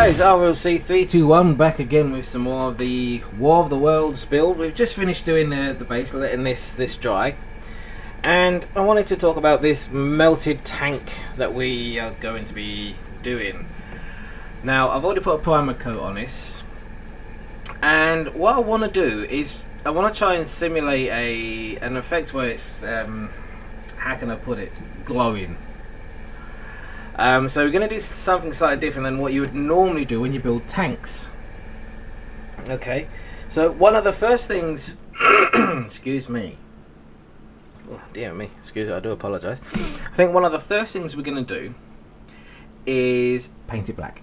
guys, RLC321 back again with some more of the War of the Worlds build. We've just finished doing the base, letting this dry, and I wanted to talk about this melted tank that we are going to be doing. Now, I've already put a primer coat on this, and what I want to do is I want to try and simulate an effect where it's how can I put it, glowing. So we're going to do something slightly different than what you would normally do when you build tanks. Okay, so one of the first things, excuse me, oh, dear me, excuse me, I do apologise. I think one of the first things we're going to do is paint it black.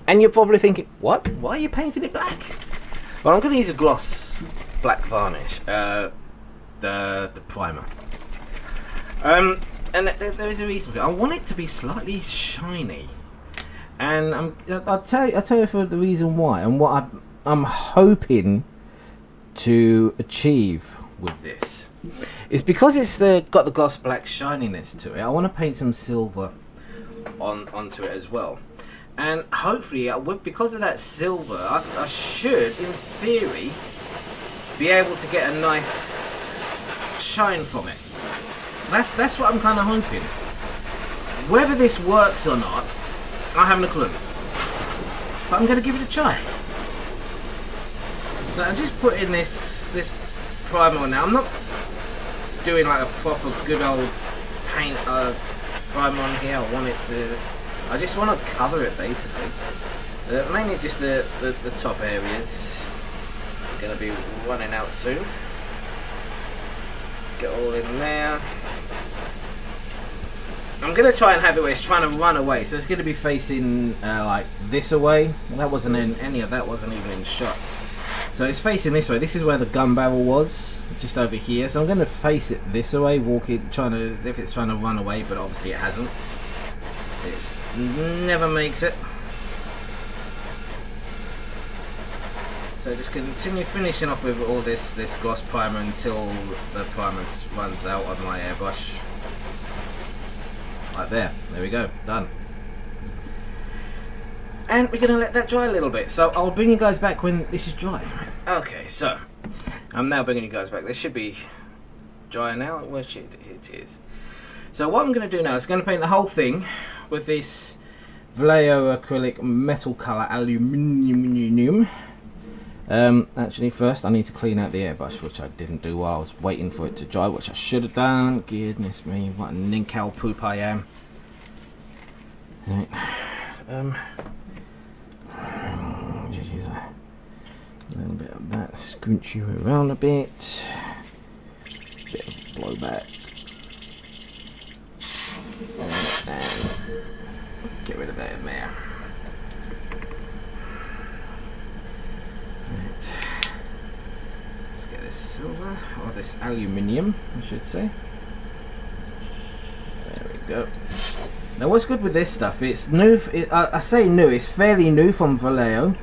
And you're probably thinking, what? Why are you painting it black? Well, I'm going to use a gloss black varnish, the primer. And there is a reason for it. I want it to be slightly shiny, and I'll tell you for the reason why, and what I'm hoping to achieve with this is because it's got the gloss black shininess to it. I want to paint some silver onto it as well, and hopefully, because of that silver, I should, in theory, be able to get a nice shine from it. That's what I'm kind of hoping. Whether this works or not, I haven't a clue. But I'm going to give it a try. So I'm just putting this primer on now. I'm not doing like a proper good old paint primer on here. I just want to cover it basically. Mainly just the top areas. Going to be running out soon. Get all in there. I'm going to try and have it where it's trying to run away, so it's going to be facing like this away. That wasn't in any of that, wasn't even in shot. So it's facing this way. This is where the gun barrel was, just over here. So I'm going to face it this way, as if it's trying to run away, but obviously it hasn't. It never makes it. So just continue finishing off with all this gloss primer until the primer runs out on my airbrush. Right there we go, done. And we're going to let that dry a little bit, so I'll bring you guys back when this is dry. Okay, so I'm now bringing you guys back. This should be dry now, which it is. So what I'm going to do now is going to paint the whole thing with this Vallejo acrylic metal colour aluminium. Actually, first I need to clean out the airbrush, which I didn't do while I was waiting for it to dry, which I should have done. Goodness me, what a nincow poop I am. Right. Just use a little bit of that, scrunch you around a bit, bit of blowback, and get rid of that in there. Let's get this silver, or this aluminium, I should say. There we go. Now, what's good with this stuff? It's new. I say new. It's fairly new from Vallejo,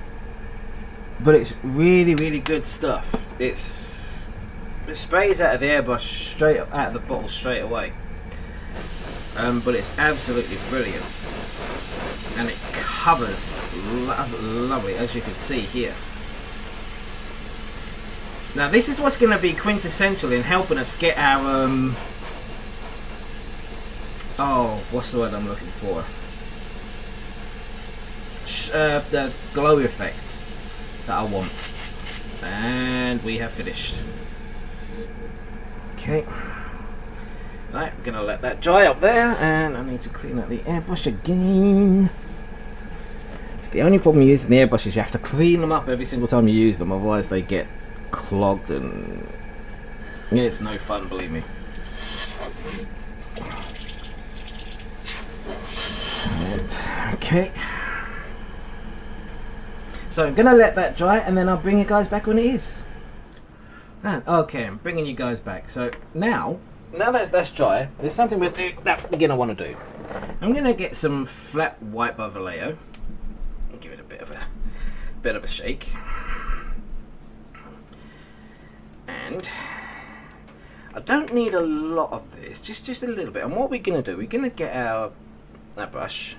but it's really, really good stuff. It sprays out of the airbrush straight out of the bottle straight away. But it's absolutely brilliant, and it covers lovely, as you can see here. Now this is what's going to be quintessential in helping us get our what's the word I'm looking for? The glow effects that I want. And we have finished. Okay. Right, we're going to let that dry up there, and I need to clean up the airbrush again. It's the only problem using the airbrush is you have to clean them up every single time you use them, otherwise they get clogged, and yeah, it's no fun, believe me. Right, okay. So I'm gonna let that dry, and then I'll bring you guys back when it is. Okay, I'm bringing you guys back. So now that's dry, there's something that we're gonna want to do. I'm gonna get some flat white by Vallejo and give it a bit of a shake. And I don't need a lot of this, just a little bit. And what we're going to do, we're going to get our brush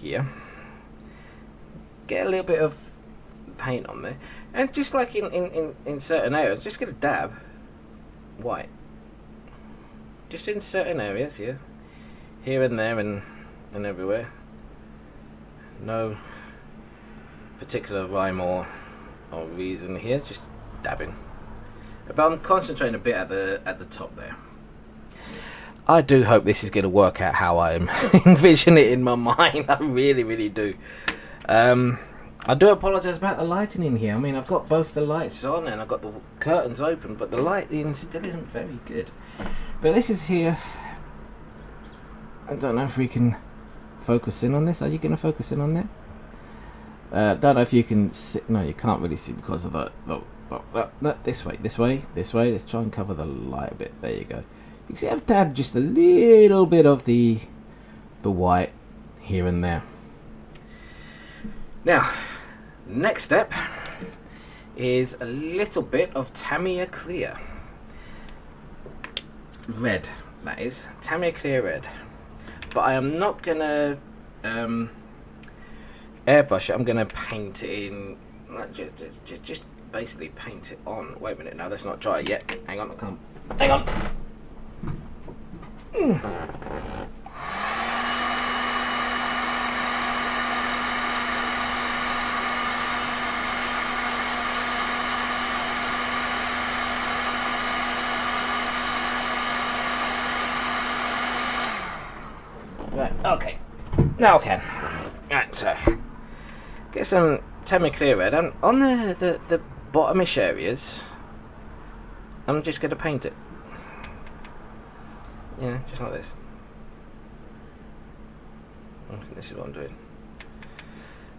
here, get a little bit of paint on there, and just like in certain areas, just get a dab white, just in certain areas here and there and everywhere. No particular rhyme or reason here, just dabbing. But I'm concentrating a bit at the top there. I do hope this is going to work out how I'm envisioning it in my mind. I really do. I do apologise about the lighting in here. I mean, I've got both the lights on and I've got the curtains open, but the lighting still isn't very good. But this is here. I don't know if we can focus in on this. Are you going to focus in on there? Don't know if you can see. No, you can't really see because of the this way. Let's try and cover the light a bit. There you go. You can see I've dabbed just a little bit of the white here and there. Now, next step is a little bit of Tamiya Clear red. That is Tamiya Clear red. But I am not gonna airbrush it. I'm gonna paint it in. Just basically paint it on. Wait a minute. No, that's not dry yet. Hang on. Hang on. Right, okay. Now I can. Right, so get some Tamiya Clear red, and on the bottomish areas, I'm just going to paint it. Yeah, just like this. This is what I'm doing.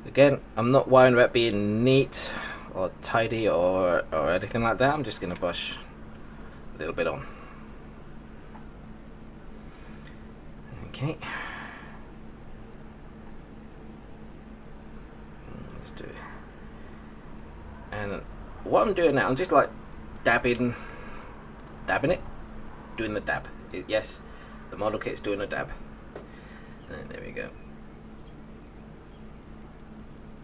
Again, I'm not worrying about being neat or tidy or anything like that. I'm just going to brush a little bit on. Okay. Let's do it. And what I'm doing now, I'm just like dabbing it, doing the dab. Yes, the model kit's doing a dab. And there we go.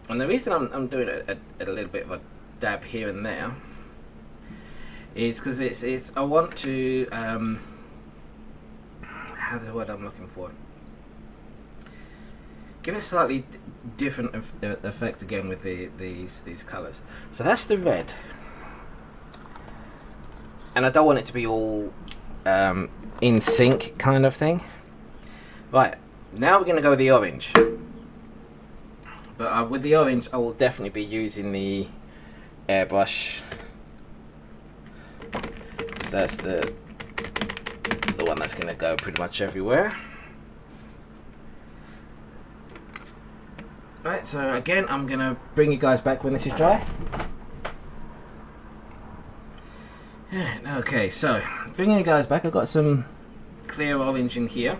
And the reason I'm doing a little bit of a dab here and there is because it's I want to how's the word I'm looking for? Give it a slightly different effect again with these colours. So that's the red, and I don't want it to be all in sync kind of thing. Right, now we're going to go with the orange. But with the orange, I will definitely be using the airbrush. So that's the one that's going to go pretty much everywhere. Right, so again, I'm going to bring you guys back when this is dry. Okay, so bringing you guys back, I've got some clear orange in here.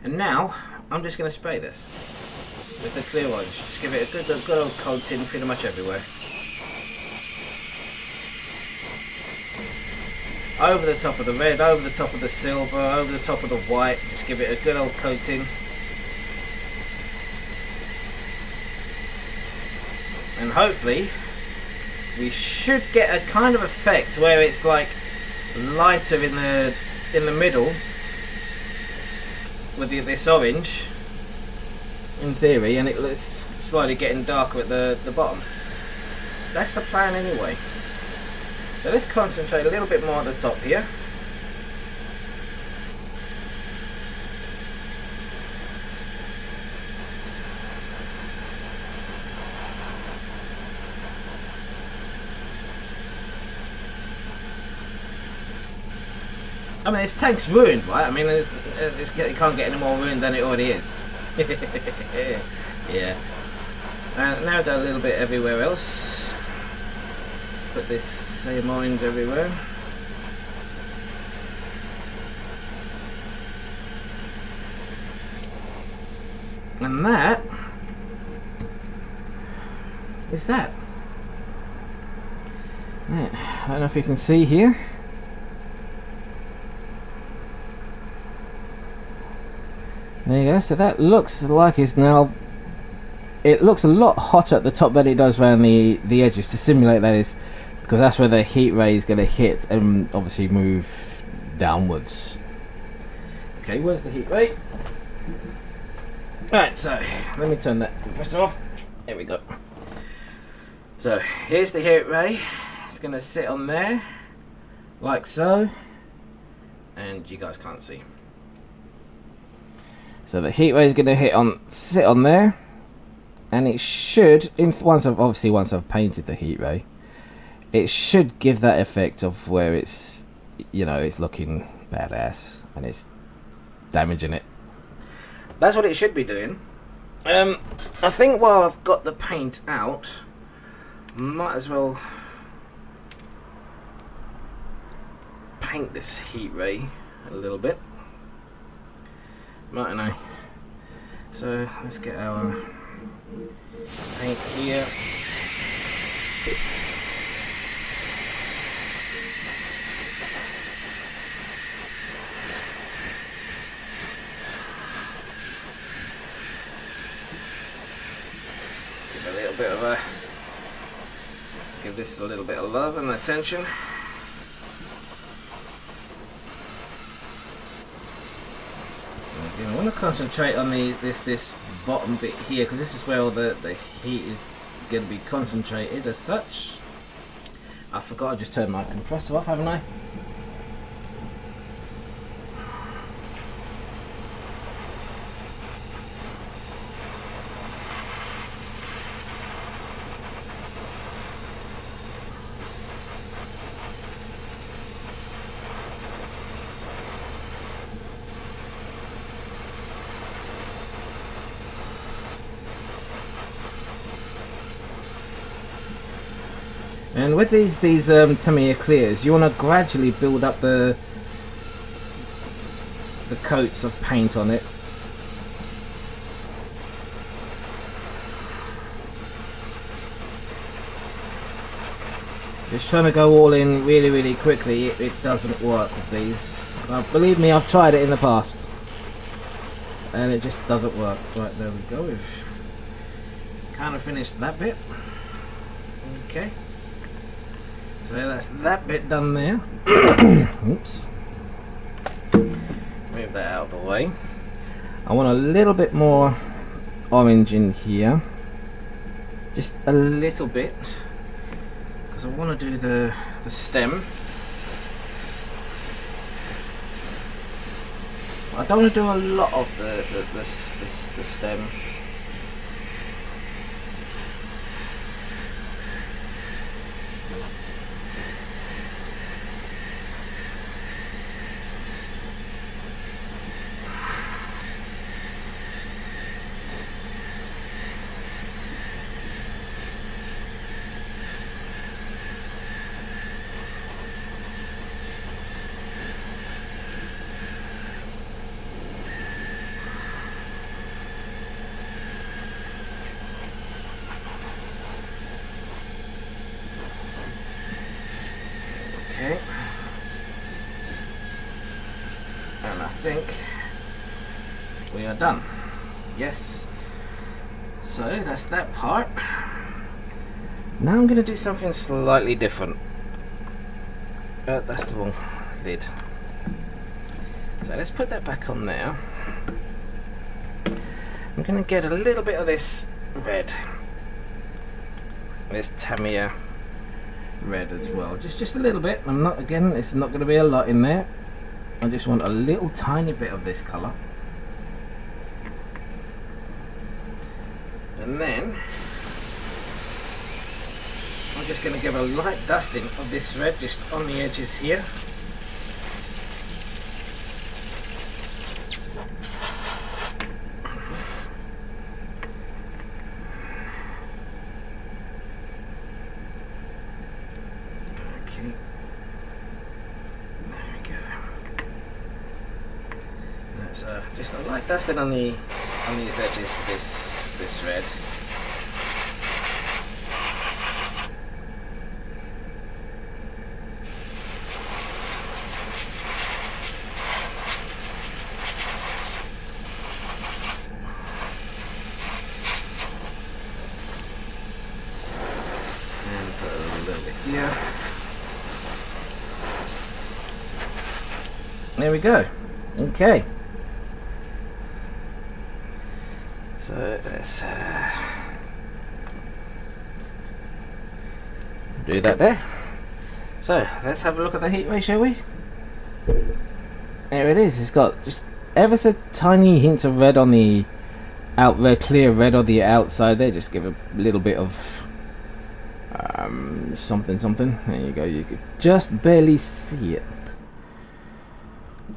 And now, I'm just going to spray this with the clear orange. Just give it a good old coating pretty much everywhere. Over the top of the red, over the top of the silver, over the top of the white. Just give it a good old coating. And hopefully, we should get a kind of effect where it's like lighter in the middle with this orange, in theory, and it's slightly getting darker at the bottom. That's the plan anyway. So let's concentrate a little bit more at the top here. I mean, this tank's ruined, right? I mean, it can't get any more ruined than it already is. Yeah. Now do a little bit everywhere else. Put this same orange everywhere. And that is that. Right. I don't know if you can see here. There you go, so that looks like it's now it looks a lot hotter at the top than it does around the edges, to simulate that is, because that's where the heat ray is going to hit and obviously move downwards. Okay, where's the heat ray? Alright, so let me turn that compressor off. There we go. So here's the heat ray. It's going to sit on there like so, and you guys can't see. So the heat ray is going to sit on there, and it should, once I've painted the heat ray, it should give that effect of where it's, you know, it's looking badass and it's damaging it. That's what it should be doing. I think while I've got the paint out, might as well paint this heat ray a little bit, mightn't I? So let's get our paint here. Give this a little bit of love and attention. I want to concentrate on this bottom bit here, because this is where all the heat is going to be concentrated as such. I forgot I just turned my compressor off, haven't I? And with these Tamiya clears, you want to gradually build up the coats of paint on it. Just trying to go all in really quickly, it doesn't work with these. Believe me, I've tried it in the past, and it just doesn't work. Right, there we go. We've kind of finished that bit. Okay. So that's that bit done there. Oops. Move that out of the way. I want a little bit more orange in here. Just a little bit. Because I want to do the stem. I don't want to do a lot of the stem. Okay, and I think we are done. Yes, so that's that part. Now I'm going to do something slightly different. That's the wrong lid. So let's put that back on there. I'm going to get a little bit of this red, this Tamiya red as well, just a little bit. It's not going to be a lot in there. I just want a little tiny bit of this color, and then I'm just going to give a light dusting of this red just on the edges here. So just a light dusting on these edges of this red. And put a little bit here. There we go. Okay. So let's do that there. So let's have a look at the heat ray, shall we? There it is. It's got just ever so tiny hints of red on the clear red on the outside there. Just give a little bit of something. There you go. You could just barely see it.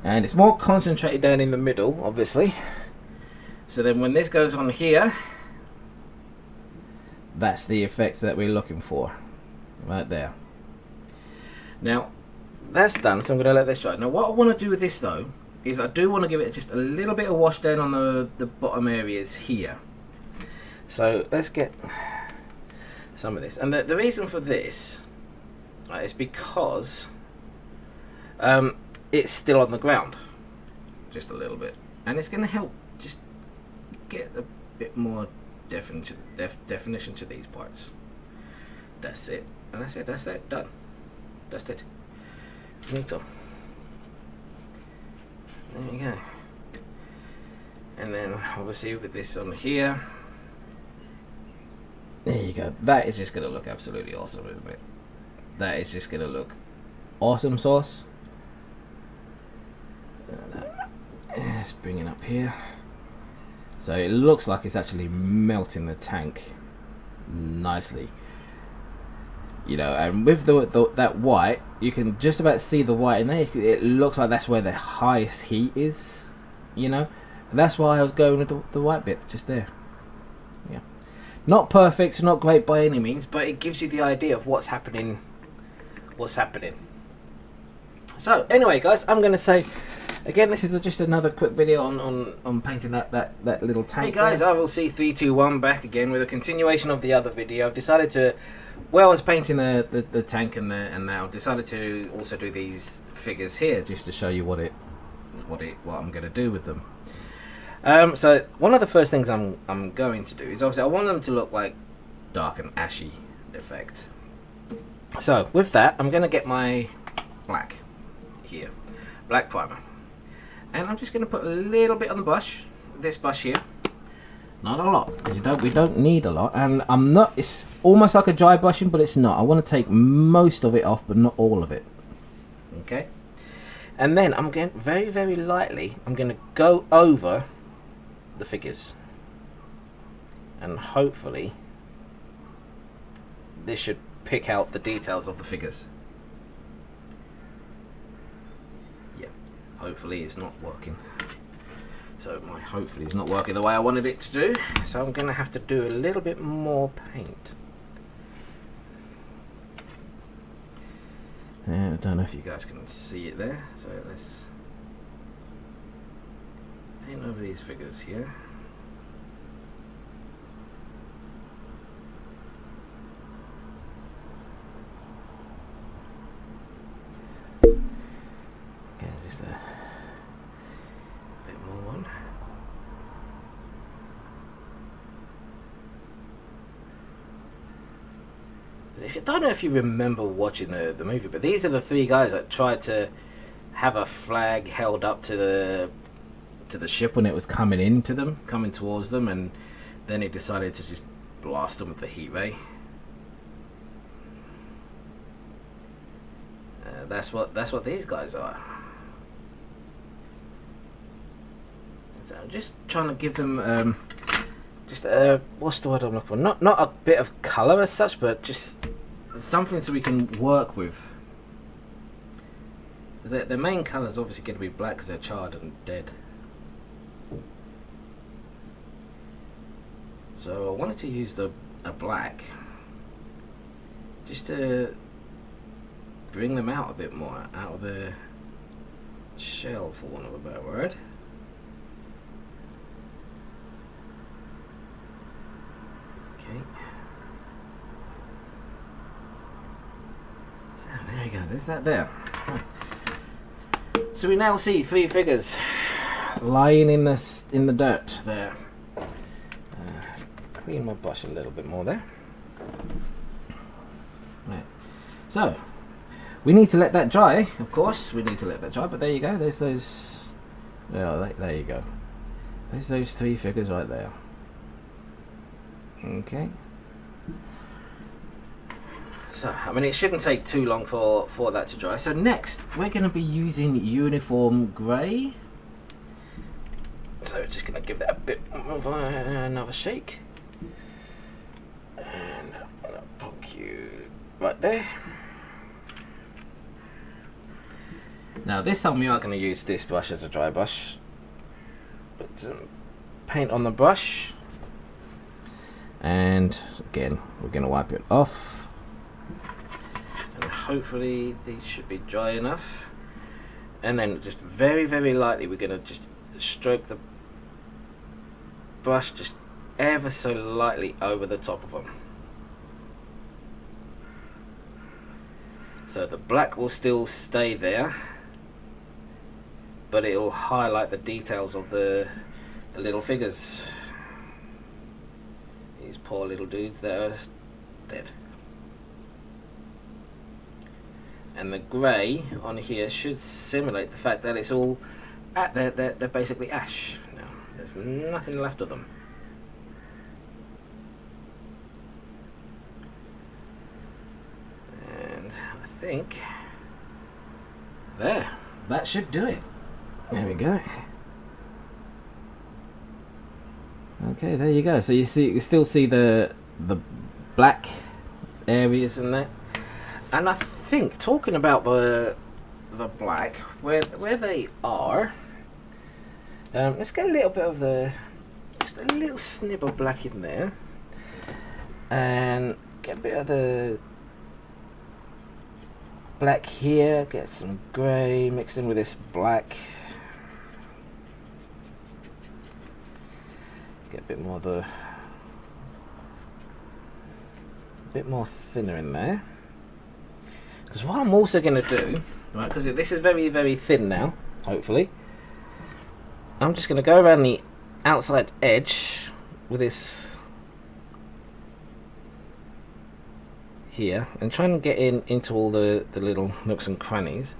And it's more concentrated down in the middle, obviously. So then when this goes on here, that's the effect that we're looking for. Right there. Now, that's done, so I'm going to let this dry. Now, what I want to do with this, though, is I do want to give it just a little bit of wash down on the bottom areas here. So, let's get some of this. And the reason for this is because it's still on the ground. Just a little bit. And it's going to help just get a bit more definition to these parts. That's it. And that's it. That's it. Done. That's it. Finito. There you go. And then obviously with this on here, there you go. That is just gonna look absolutely awesome, isn't it? That is just gonna look awesome sauce. Let's bring it up here. So it looks like it's actually melting the tank nicely. You know, and with that white, you can just about see the white in there. It looks like that's where the highest heat is, you know. And that's why I was going with the white bit, just there. Yeah. Not perfect, not great by any means, but it gives you the idea of what's happening. So, anyway, guys, I'm going to say, again, this is just another quick video on painting that little tank. Hey, guys, I will see 321 back again with a continuation of the other video. I've decided to... Well, I was painting the tank and now I've decided to also do these figures here just to show you what I'm going to do with them. So one of the first things I'm going to do is obviously I want them to look like dark and ashy effect. So with that, I'm going to get my black here, black primer, and I'm just going to put a little bit on the brush, this brush here. Not a lot, because we don't need a lot, and it's almost like a dry brushing, but it's not. I want to take most of it off, but not all of it. Okay? And then I'm going very, very lightly, I'm going to go over the figures. And hopefully, this should pick out the details of the figures. Yeah, hopefully it's not working. So my hopefully is not working the way I wanted it to do, so I'm going to have to do a little bit more paint. And I don't know if you guys can see it there, so let's paint over these figures here. Okay, just there. I don't know if you remember watching the movie, but these are the three guys that tried to have a flag held up to the ship when it was coming towards them, and then he decided to just blast them with the heat ray. That's what these guys are. So I'm just trying to give them what's the word I'm looking for? Not a bit of colour as such, but just something so we can work with. The main colour is obviously going to be black because they're charred and dead. So I wanted to use a black just to bring them out a bit more, out of the shell, for want of a better word. Okay. So there we go, there's that there. Right. So we now see three figures lying in the dirt there. Let's clean my brush a little bit more there. Right. So we need to let that dry. Of course, we need to let that dry. But there you go. There's those. Yeah, there you go. There's those 3 figures right there. Okay. So, I mean, it shouldn't take too long for that to dry. So next, we're going to be using uniform grey. So just going to give that a bit of another shake. And I'll poke you right there. Now this time we are going to use this brush as a dry brush. Put some paint on the brush. And again, we're going to wipe it off. And hopefully these should be dry enough. And then just very, very lightly, we're going to just stroke the brush just ever so lightly over the top of them. So the black will still stay there, but it'll highlight the details of the little figures. These poor little dudes that are dead. And the grey on here should simulate the fact that it's all they're basically ash now. There's nothing left of them. And I think that should do it. There we go. Okay, there you go. So you still see the black areas in there. And I think, talking about the black, where they are, let's get a little bit of just a little snip of black in there, and get a bit of the black here, get some grey mixed in with this black, get a bit more of a bit more thinner in there. Because what I'm also going to do, right, because this is very, very thin now, hopefully, I'm just going to go around the outside edge with this here and try and get into all the little nooks and crannies.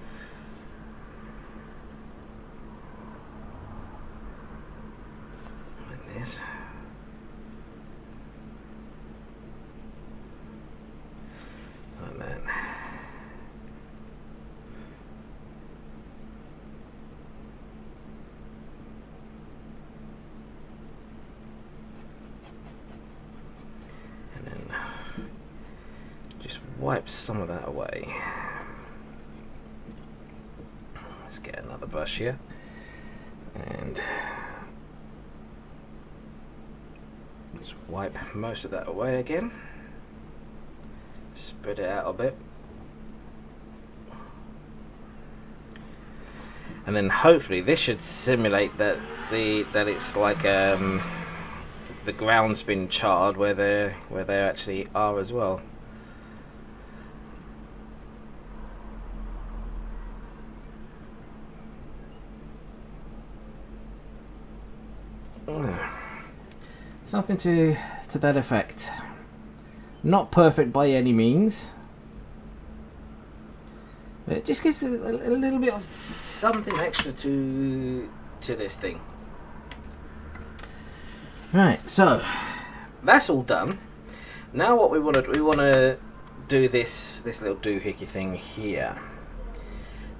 Like this. Like that. Wipe some of that away. Let's get another brush here and just wipe most of that away again. Spread it out a bit, and then hopefully this should simulate that it's like the ground's been charred where they actually are as well. Something to that effect. Not perfect by any means, but it just gives a little bit of something extra to this thing. Right, so that's all done. Now what we want to do this little doohickey thing here.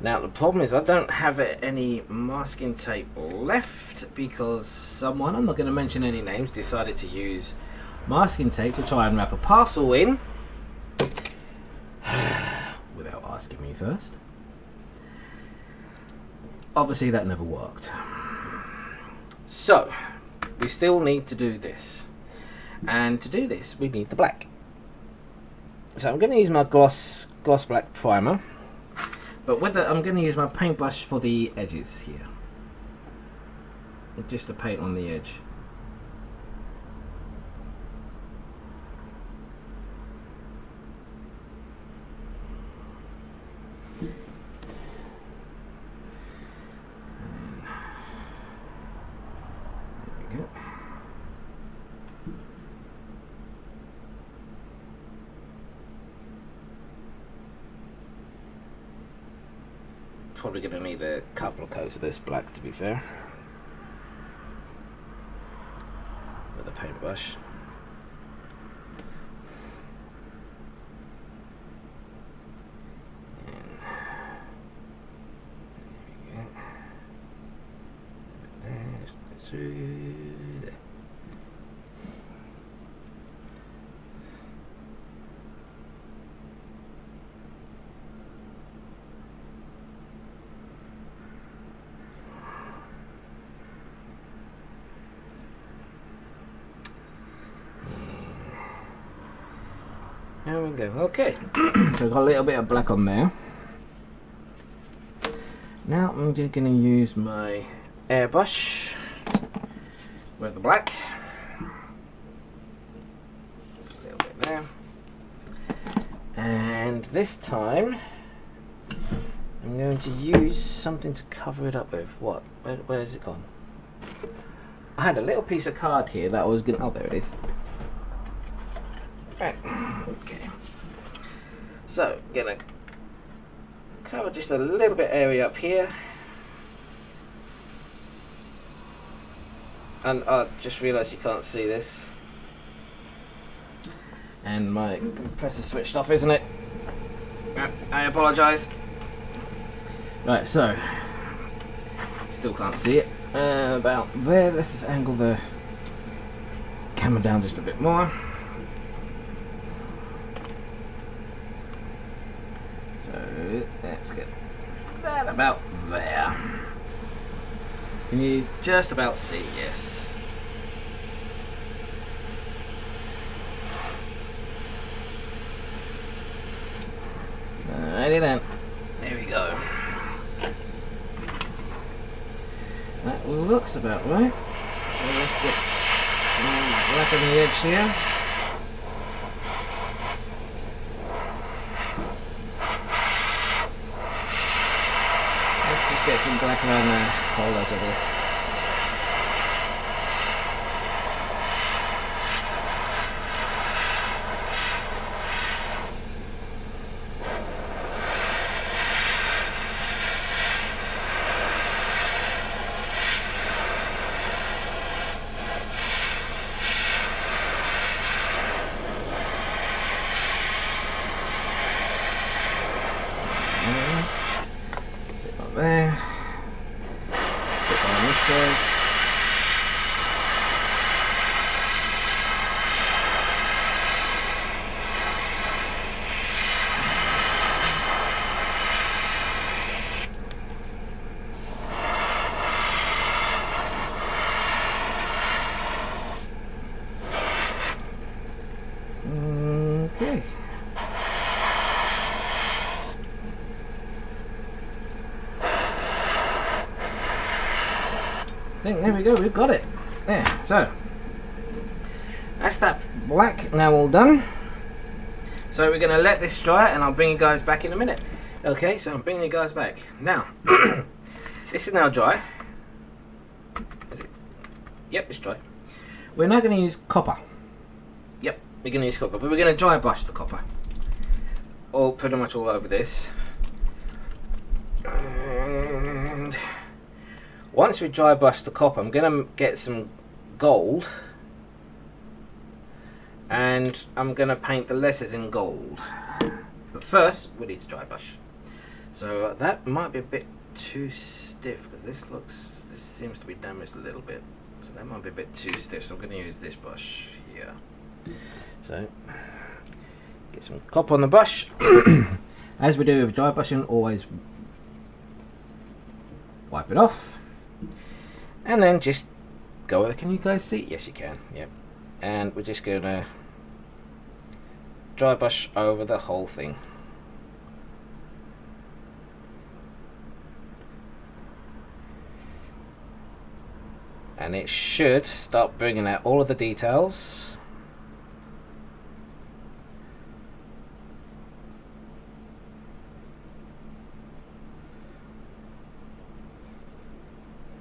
Now the problem is I don't have any masking tape left because someone, I'm not going to mention any names, decided to use masking tape to try and wrap a parcel in without asking me first. Obviously that never worked. So we still need to do this, and to do this we need the black. So I'm going to use my gloss black primer. But I'm going to use my paintbrush for the edges here, just to paint on the edge. There we go. probably going to need a couple of coats of this black, to be fair, with a paintbrush. Through there. There we go. Okay, so we've got a little bit of black on there. Now I'm just going to use my airbrush with the black. A little bit there. And this time I'm going to use something to cover it up with. What? Where has it gone? I had a little piece of card here that I was going to... Oh, there it is. Right. Okay. So, gonna cover just a little bit area up here. And I just realised you can't see this. And my compressor switched off, isn't it? I apologise. Right, so still can't see it. About there. Let's just angle the camera down just a bit more. So let's get that about there. Can you just about see? Yes. Alrighty then. There we go. That looks about right. So let's get some black on the edge here. Let's just get some black around the whole edge of this. There, put on this side. Okay. I think there we go, we've got it. There, so that's that black now all done. So we're going to let this dry and I'll bring you guys back in a minute. Okay, so I'm bringing you guys back. Now, this is now dry. Is it? Yep, it's dry. We're now going to use copper. Yep, we're going to use copper, but we're going to dry brush the copper. All pretty much all over this. And once we dry brush the copper, I'm going to get some gold and I'm going to paint the letters in gold. But first, we need to dry brush. So that might be a bit too stiff because this seems to be damaged a little bit. So that might be a bit too stiff, so I'm going to use this brush here. So, get some copper on the brush. As we do with dry brushing, always wipe it off. And then just go over. Can you guys see? Yes, you can. Yep. And we're just going to dry brush over the whole thing. And it should start bringing out all of the details.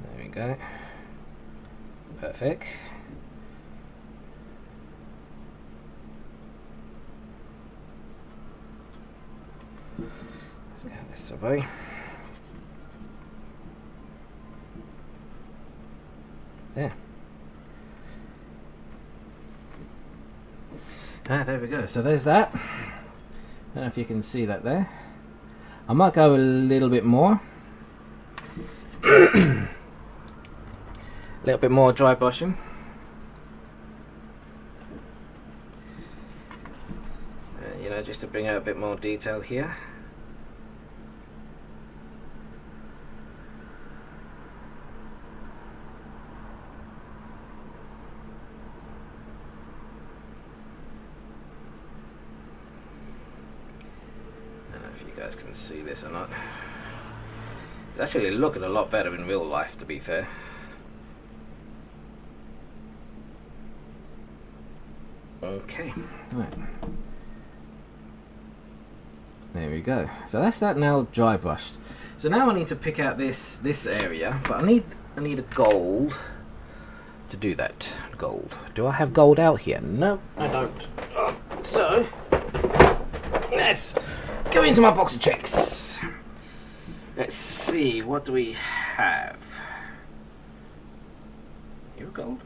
There we go. Perfect. Let's get this away. There. There we go. So there's that. I don't know if you can see that there. I might go a little bit more. A little bit more dry brushing. You know, just to bring out a bit more detail here. I don't know if you guys can see this or not. It's actually looking a lot better in real life, to be fair. Okay, right. There we go. So that's that now dry brushed. So now I need to pick out this area, but I need a gold to do that. Gold. Do I have gold out here? No, I don't. So let's go into my box of tricks. Let's see, what do we have? You're gold.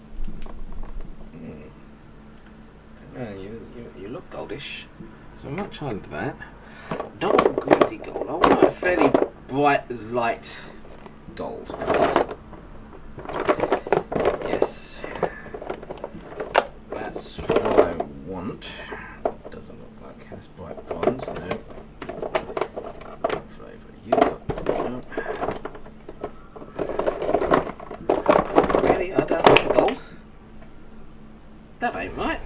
You look goldish, so I'm not trying that. Don't want greedy gold. I want a fairly bright, light gold colour. Yes, that's what I want. Doesn't look like that's bright bronze. No. What flavour you got? No. Really, I don't want gold. That ain't right.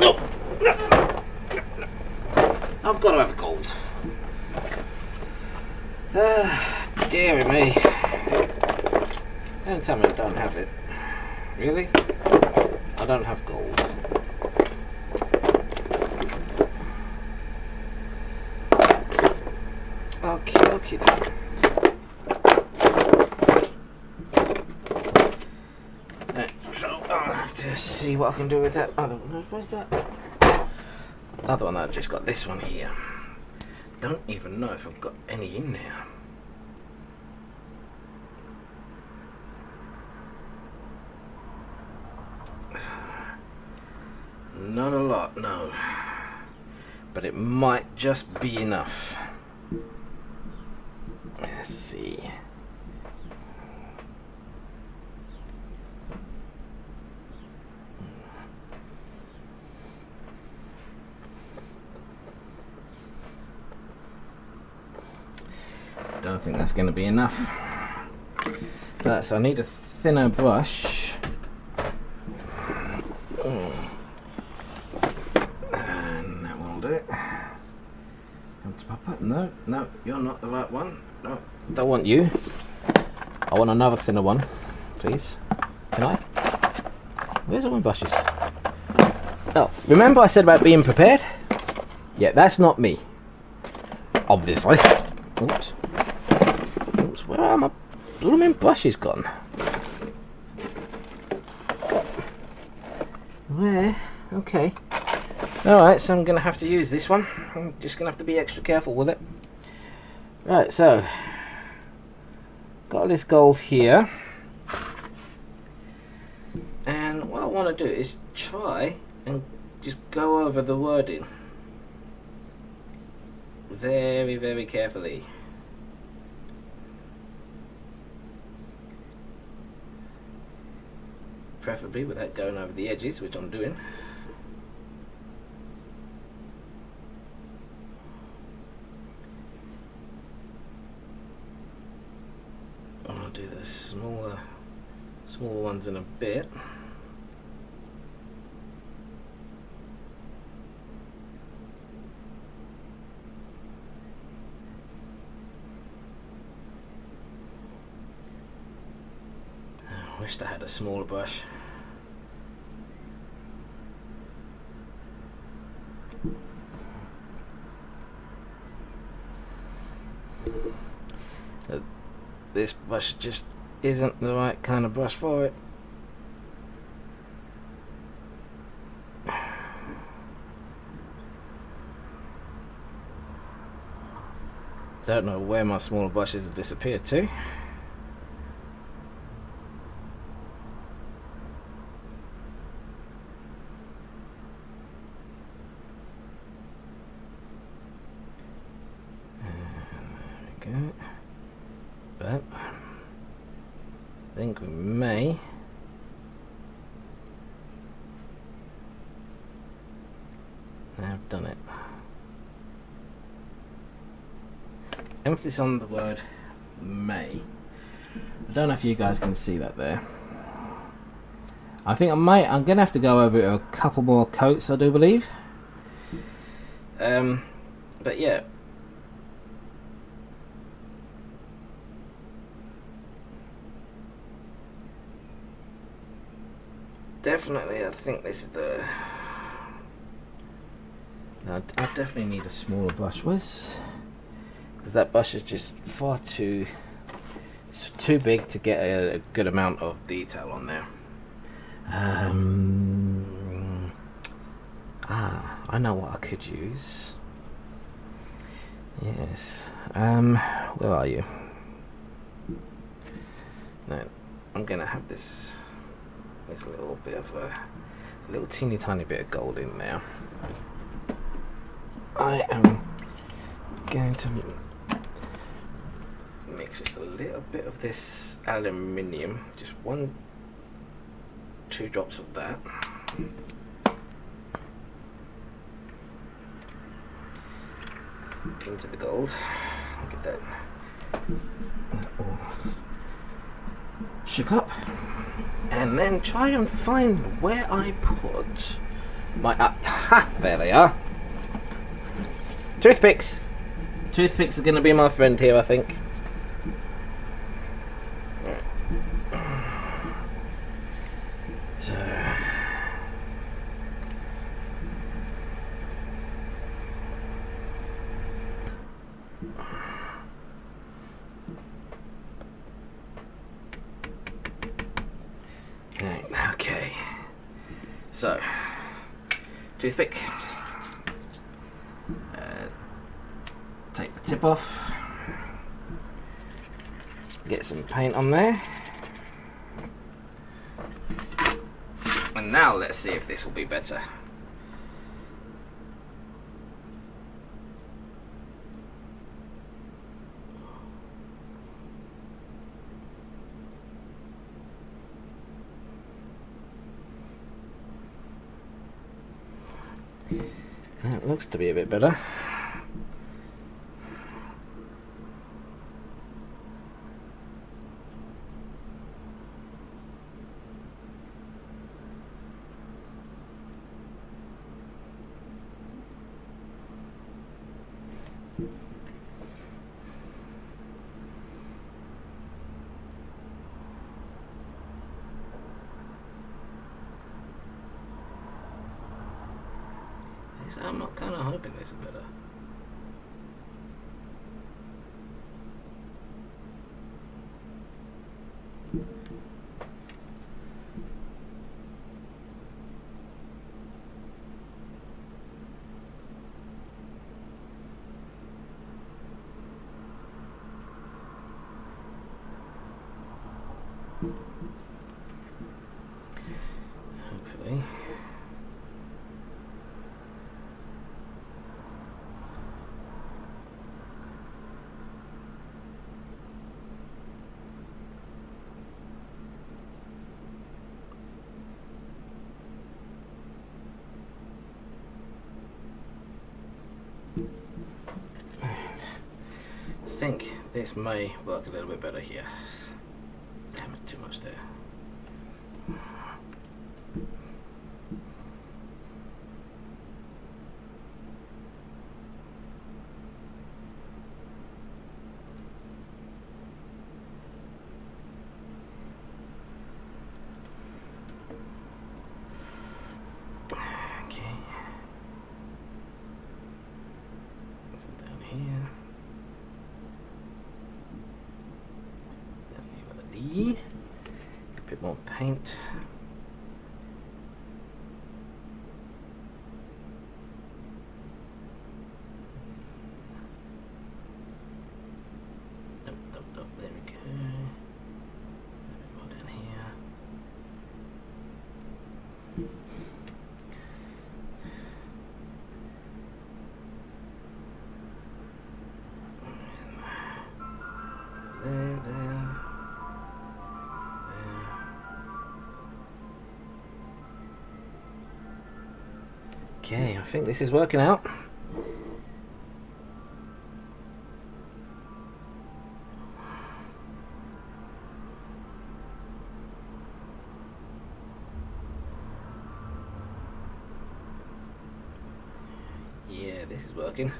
No. I've got to have gold. Dear me. Don't tell me I don't have it. Really? I don't have gold. Okay then. Right, so I'll have to see what I can do with that other one. Where's that? Other one, I've just got this one here. Don't even know if I've got any in there. Not a lot, no. But it might just be enough. Let's see. Don't think that's going to be enough. Right, so I need a thinner brush. And that will do it. Come to Papa. No, you're not the right one. No, don't want you. I want another thinner one, please. Can I? Where's all my brushes? Oh, remember I said about being prepared? Yeah, that's not me. Obviously. Oops. Where are my blooming brushes gone? Where? Okay. Alright, so I'm going to have to use this one. I'm just going to have to be extra careful with it. Right, so got this gold here. And what I want to do is try and just go over the wording very, very carefully. Preferably without going over the edges, which I'm doing. I'll do the smaller ones in a bit. I wished I had a smaller brush. This brush just isn't the right kind of brush for it. Don't know where my smaller brushes have disappeared to. go. But I think we may have done it. Emphasis on the word may. I don't know if you guys can see that there. I think I'm gonna have to go over a couple more coats, I do believe. But yeah. Definitely, I think this is the... I definitely need a smaller brush. Because that brush is just far too... It's too big to get a good amount of detail on there. I know what I could use. Yes. Where are you? No, I'm gonna have this little bit of a little teeny tiny bit of gold in there. I am going to mix just a little bit of this aluminium, just 1-2 drops of that. Into the gold. Get that all shook up, and then try and find where I put my there they are. Toothpicks. Toothpicks are going to be my friend here, I think. So okay. So toothpick. Take the tip off. Get some paint on there. And now let's see if this will be better. That looks to be a bit better. I'm not kind of hoping this is better. Hopefully. I think this may work a little bit better here. Damn it, too much there. Okay. So down here. A bit more paint. Up, there we go. A bit more down here. Okay, I think this is working out. Yeah, this is working.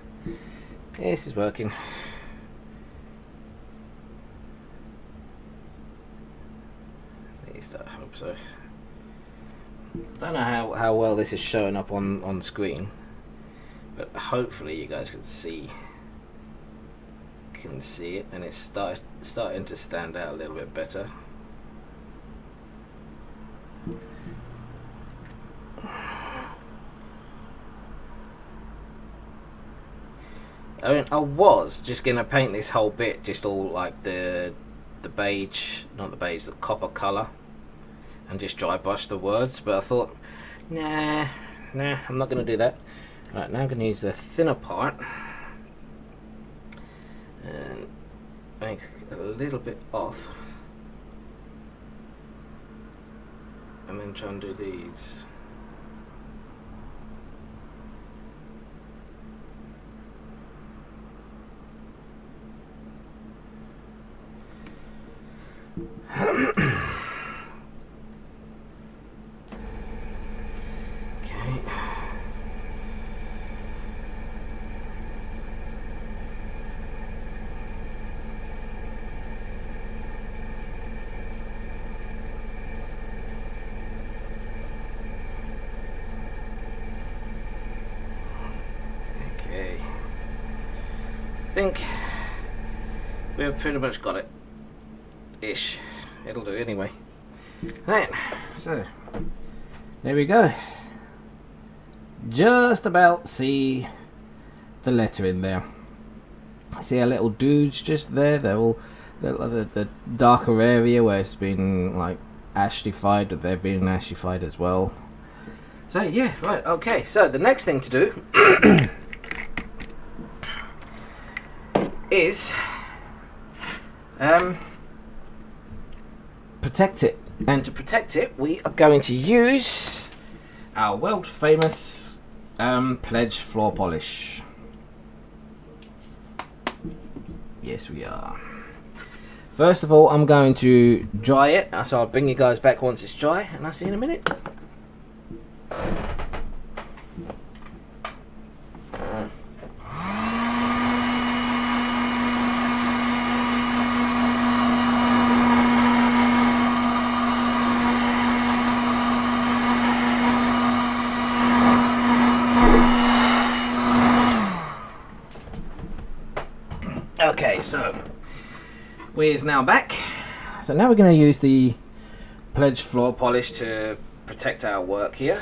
This is working. At least I hope so. I don't know how well this is showing up on screen, but hopefully you guys can see it, and it's starting to stand out a little bit better. I mean, I was just gonna paint this whole bit just all like the beige, not the beige, the copper colour, and just dry brush the words, but I thought, nah, I'm not going to do that. Right, now I'm going to use the thinner part and make a little bit off, and then try and do these. I think we've pretty much got it ish. It'll do anyway. Right, so there we go. Just about see the letter in there. See our little dudes just there. They're all the darker area where it's been like ashified, but they've been ashified as well. So yeah, right, okay. So the next thing to do is protect it, and to protect it we are going to use our world famous Pledge floor polish. Yes, we are. First of all, I'm going to dry it, so I'll bring you guys back once it's dry, and I'll see you in a minute. Okay, so we're now back. So now we're going to use the Pledge floor polish to protect our work here.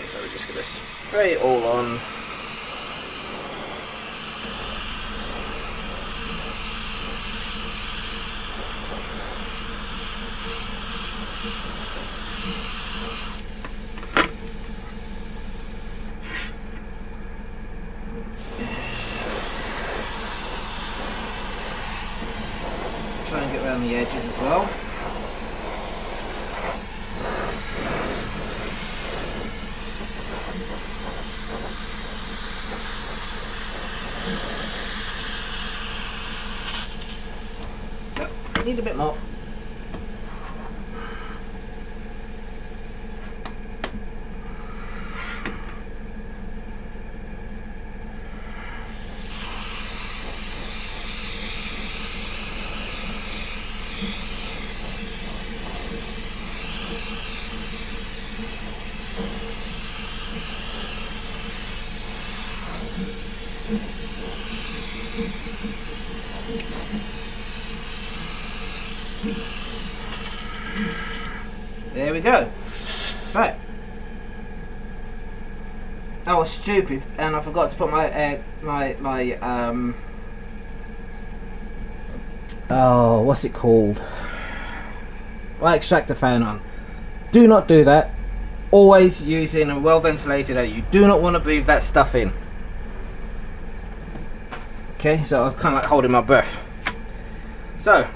So we're just going to spray it all on. Try and get around the edges as well. Yep, need a bit more. There we go. Right. I was stupid and I forgot to put oh, what's it called? My extractor fan on. Do not do that. Always using a well ventilated area. You do not want to breathe that stuff in. Okay, so I was kind of like holding my breath. So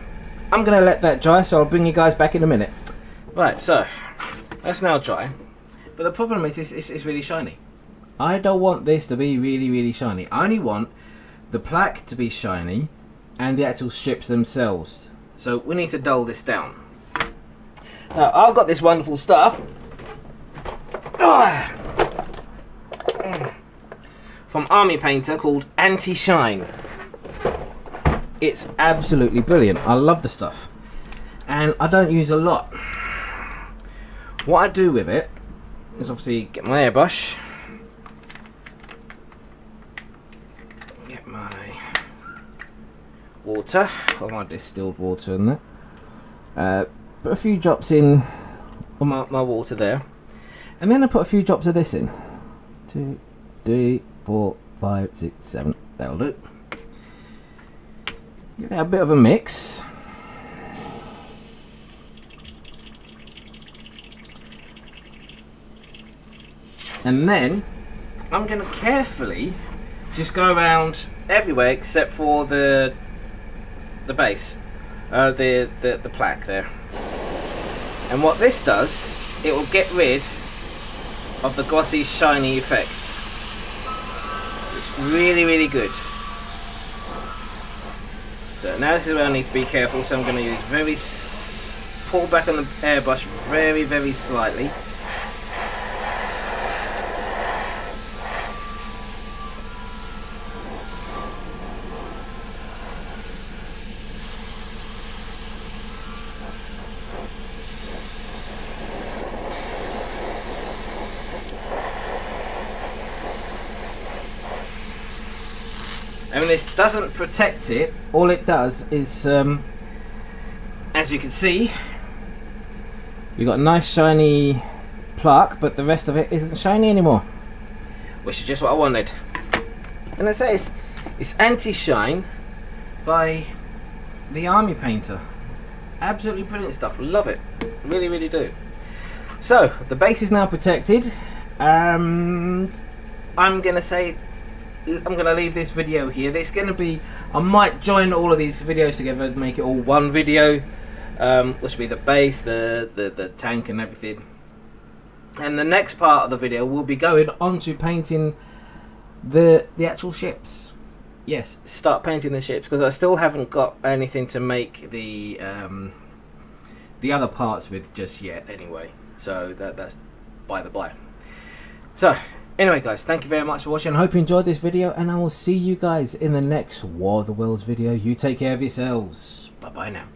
I'm gonna let that dry, so I'll bring you guys back in a minute. Right, so that's now dry. But the problem is it's really shiny. I don't want this to be really shiny. I only want the plaque to be shiny and the actual ships themselves. So we need to dull this down. Now I've got this wonderful stuff from Army Painter called Anti-Shine. It's absolutely brilliant. I love the stuff, and I don't use a lot. What I do with it is obviously get my airbrush, get my water, or my distilled water in there, put a few drops in on my water there, and then I put a few drops of this in. 2, 3, 4, 5, 6, 7. That'll do. Give it a bit of a mix. And then I'm going to carefully just go around everywhere except for the base, the plaque there. And what this does, it will get rid of the glossy, shiny effect. It's really good. So now this is where I need to be careful. So I'm going to use pull back on the airbrush very slightly. And when this doesn't protect it, all it does is, as you can see, you've got a nice shiny plaque, but the rest of it isn't shiny anymore, which is just what I wanted. And I say it's Anti-Shine by the Army Painter. Absolutely brilliant stuff. Love it. Really do. So the base is now protected, and I'm gonna leave this video here. There's going to be, I might join all of these videos together and make it all one video, which will be the base, the tank and everything. And the next part of the video will be going on to painting the actual ships. Yes, start painting the ships, because I still haven't got anything to make the other parts with just yet anyway. So that's by the by. So anyway guys, thank you very much for watching. I hope you enjoyed this video, and I will see you guys in the next War of the Worlds video. You take care of yourselves. Bye bye now.